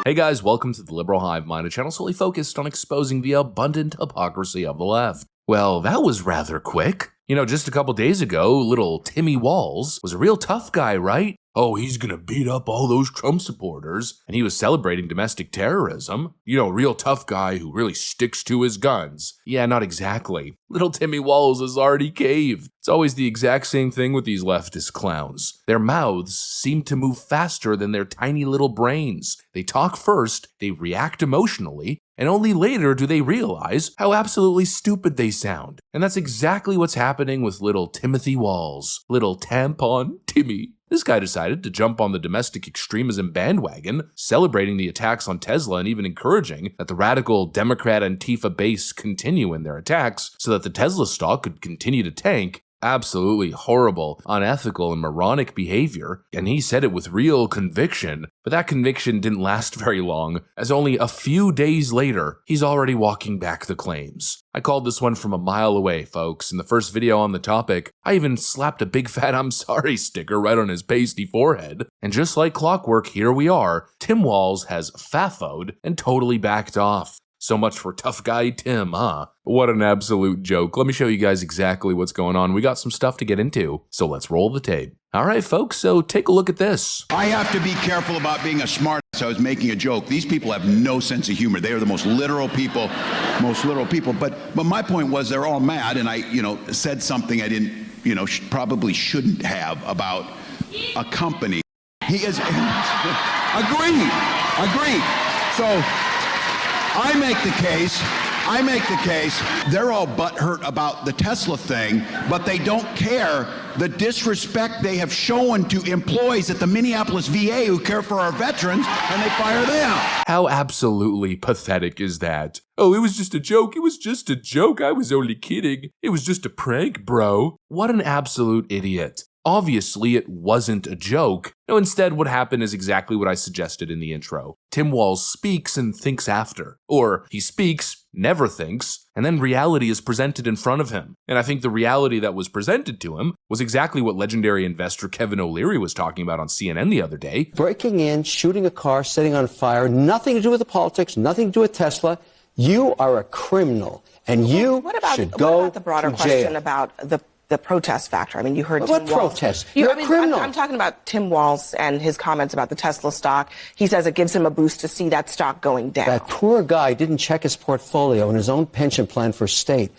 Hey guys, welcome to the Liberal Hive Mind, a channel solely focused on exposing the abundant hypocrisy of the left. Well, that was rather quick. You know, just a couple days ago, little Timmy Walz was a real tough guy, right? Oh, he's gonna beat up all those Trump supporters, and he was celebrating domestic terrorism. You know, real tough guy who really sticks to his guns. Yeah, not exactly. Little Timmy Walz has already caved. It's always the exact same thing with these leftist clowns. Their mouths seem to move faster than their tiny little brains. They talk first, they react emotionally, and only later do they realize how absolutely stupid they sound. And that's exactly what's happening with little Timothy Walz. Little tampon Timmy. This guy decided to jump on the domestic extremism bandwagon, celebrating the attacks on Tesla and even encouraging that the radical Democrat Antifa base continue in their attacks so that the Tesla stock could continue to tank. Absolutely horrible, unethical, and moronic behavior, and he said it with real conviction, but that conviction didn't last very long, as only a few days later, he's already walking back the claims. I called this one from a mile away, folks. In the first video on the topic, I even slapped a big fat "I'm sorry" sticker right on his pasty forehead, and just like clockwork, here we are. Tim Walz has fafoed and totally backed off. So much for tough guy Tim, huh? What an absolute joke. Let me show you guys exactly what's going on. We got some stuff to get into, so let's roll the tape. All right, folks, so take a look at this. I have to be careful about being a smart ass. I was making a joke. These people have no sense of humor. They are the most literal people. But my point was they're all mad, and I, said something I didn't, probably shouldn't have about a company. He is, agreed. So, I make the case, they're all butthurt about the Tesla thing, but they don't care the disrespect they have shown to employees at the Minneapolis VA who care for our veterans, and they fire them. How absolutely pathetic is that? Oh, it was just a joke. It was just a joke. I was only kidding. It was just a prank, bro. What an absolute idiot. Obviously, it wasn't a joke. No, instead, what happened is exactly what I suggested in the intro. Tim Walz speaks and thinks after. Or he speaks, never thinks, and then reality is presented in front of him. And I think the reality that was presented to him was exactly what legendary investor Kevin O'Leary was talking about on CNN the other day. Breaking in, shooting a car, setting on fire, nothing to do with the politics, nothing to do with Tesla. You are a criminal, and you should go What about the broader to question jail. about the protest factor? I mean, you heard What Tim Walz. protest? You're a criminal. I'm talking about Tim Walz and his comments about the Tesla stock. He says it gives him a boost to see that stock going down. That poor guy didn't check his portfolio and his own pension plan for state.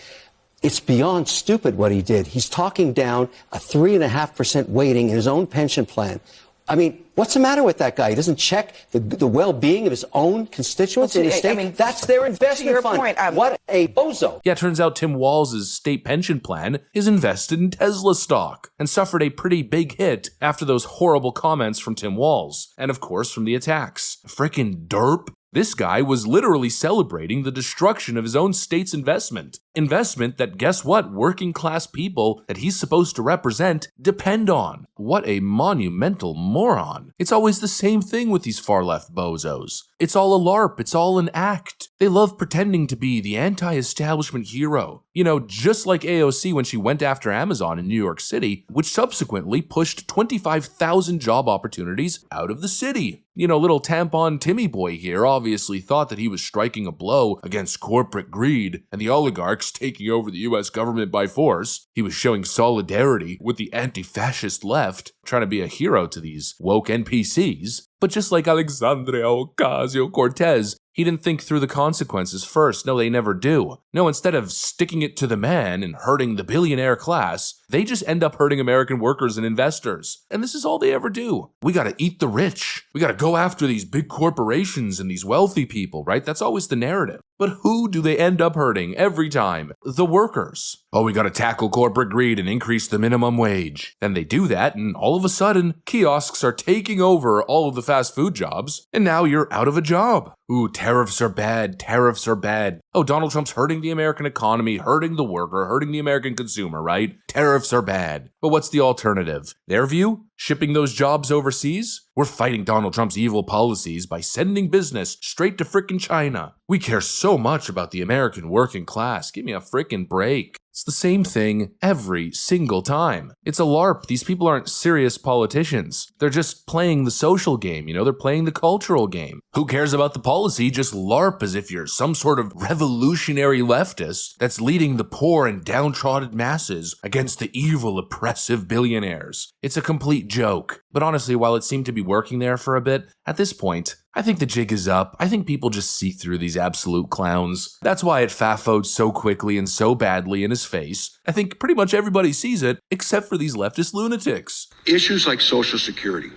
It's beyond stupid what he did. He's talking down a 3.5% weighting in his own pension plan. I mean, what's the matter with that guy? He doesn't check the well-being of his own constituents in his state. I mean, that's their investment fund. Point, what a bozo. Yeah, turns out Tim Walz's state pension plan is invested in Tesla stock and suffered a pretty big hit after those horrible comments from Tim Walz. And of course, from the attacks. Frickin' derp. This guy was literally celebrating the destruction of his own state's investment. Investment that, guess what, working class people that he's supposed to represent depend on. What a monumental moron. It's always the same thing with these far left bozos. It's all a LARP, it's all an act. They love pretending to be the anti-establishment hero. You know, just like AOC when she went after Amazon in New York City, which subsequently pushed 25,000 job opportunities out of the city. You know, little tampon Timmy boy here obviously thought that he was striking a blow against corporate greed and the oligarchs taking over the US government by force. He was showing solidarity with the anti-fascist left, trying to be a hero to these woke NPCs. But just like Alexandria Ocasio-Cortez, he didn't think through the consequences first. No, they never do. No, instead of sticking it to the man and hurting the billionaire class, they just end up hurting American workers and investors. And this is all they ever do. We gotta eat the rich. We gotta go after these big corporations and these wealthy people, right? That's always the narrative. But who do they end up hurting every time? The workers. Oh, we gotta tackle corporate greed and increase the minimum wage. Then they do that, and all of a sudden, kiosks are taking over all of the fast food jobs, and now you're out of a job. Ooh, tariffs are bad, tariffs are bad. Oh, Donald Trump's hurting the American economy, hurting the worker, hurting the American consumer, right? Tariffs are bad. But what's the alternative? Their view? Shipping those jobs overseas? We're fighting Donald Trump's evil policies by sending business straight to frickin' China. We care so much about the American working class. Give me a frickin' break. It's the same thing every single time. It's a LARP. These people aren't serious politicians. They're just playing the social game, they're playing the cultural game. Who cares about the policy? Just LARP as if you're some sort of revolutionary leftist that's leading the poor and downtrodden masses against the evil, oppressive billionaires. It's a complete joke. But honestly, while it seemed to be working there for a bit, at this point, I think the jig is up. I think people just see through these absolute clowns. That's why it fafoed so quickly and so badly in his face. I think pretty much everybody sees it, except for these leftist lunatics. Issues like Social Security,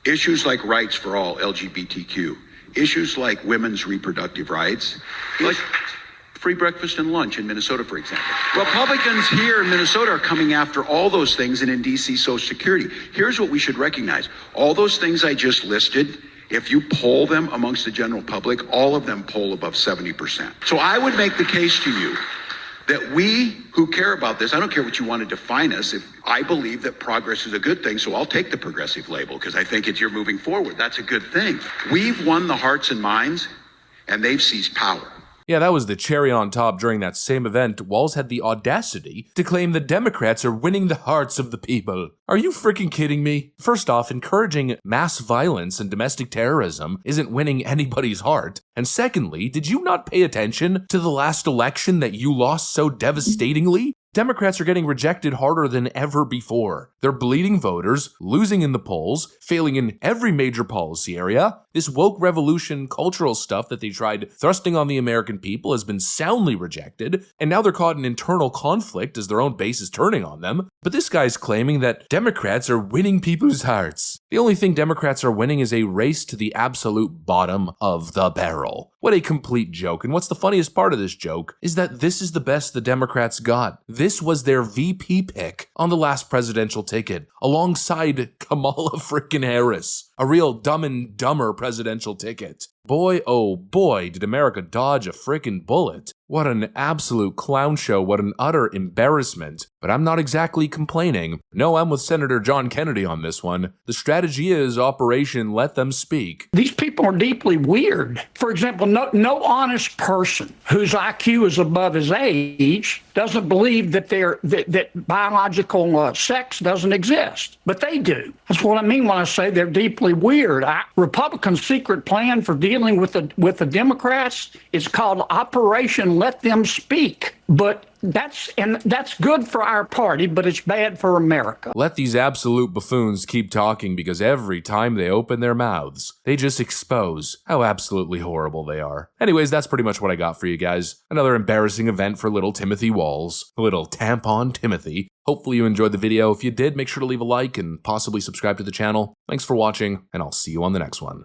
issues like rights for all LGBTQ, issues like women's reproductive rights, like free breakfast and lunch in Minnesota, for example. Republicans here in Minnesota are coming after all those things, and in DC, Social Security. Here's what we should recognize. All those things I just listed, if you poll them amongst the general public, all of them poll above 70%. So I would make the case to you that we who care about this, I don't care what you want to define us, if I believe that progress is a good thing, so I'll take the progressive label because I think you're moving forward. That's a good thing. We've won the hearts and minds, and they've seized power. Yeah, that was the cherry on top. During that same event, Walz had the audacity to claim the Democrats are winning the hearts of the people. Are you freaking kidding me? First off, encouraging mass violence and domestic terrorism isn't winning anybody's heart. And secondly, did you not pay attention to the last election that you lost so devastatingly? Democrats are getting rejected harder than ever before. They're bleeding voters, losing in the polls, failing in every major policy area. This woke revolution cultural stuff that they tried thrusting on the American people has been soundly rejected, and now they're caught in internal conflict as their own base is turning on them. But this guy's claiming that Democrats are winning people's hearts. The only thing Democrats are winning is a race to the absolute bottom of the barrel. What a complete joke. And what's the funniest part of this joke is that this is the best the Democrats got. This was their VP pick on the last presidential ticket, alongside Kamala frickin' Harris. A real Dumb and Dumber presidential ticket. Boy, oh boy, did America dodge a frickin' bullet. What an absolute clown show, what an utter embarrassment. But I'm not exactly complaining. No, I'm with Senator John Kennedy on this one. The strategy is Operation Let Them Speak. These people are deeply weird. For example, no honest person whose IQ is above his age doesn't believe that that biological sex doesn't exist. But they do. That's what I mean when I say they're deeply weird. Republicans' secret plan for dealing with the Democrats is called Operation Let Them Speak. But that's good for our party, but it's bad for America. Let these absolute buffoons keep talking, because every time they open their mouths, they just expose how absolutely horrible they are. Anyways, that's pretty much what I got for you guys. Another embarrassing event for little Timothy Walz, little tampon Timothy. Hopefully you enjoyed the video. If you did, make sure to leave a like and possibly subscribe to the channel. Thanks for watching, and I'll see you on the next one.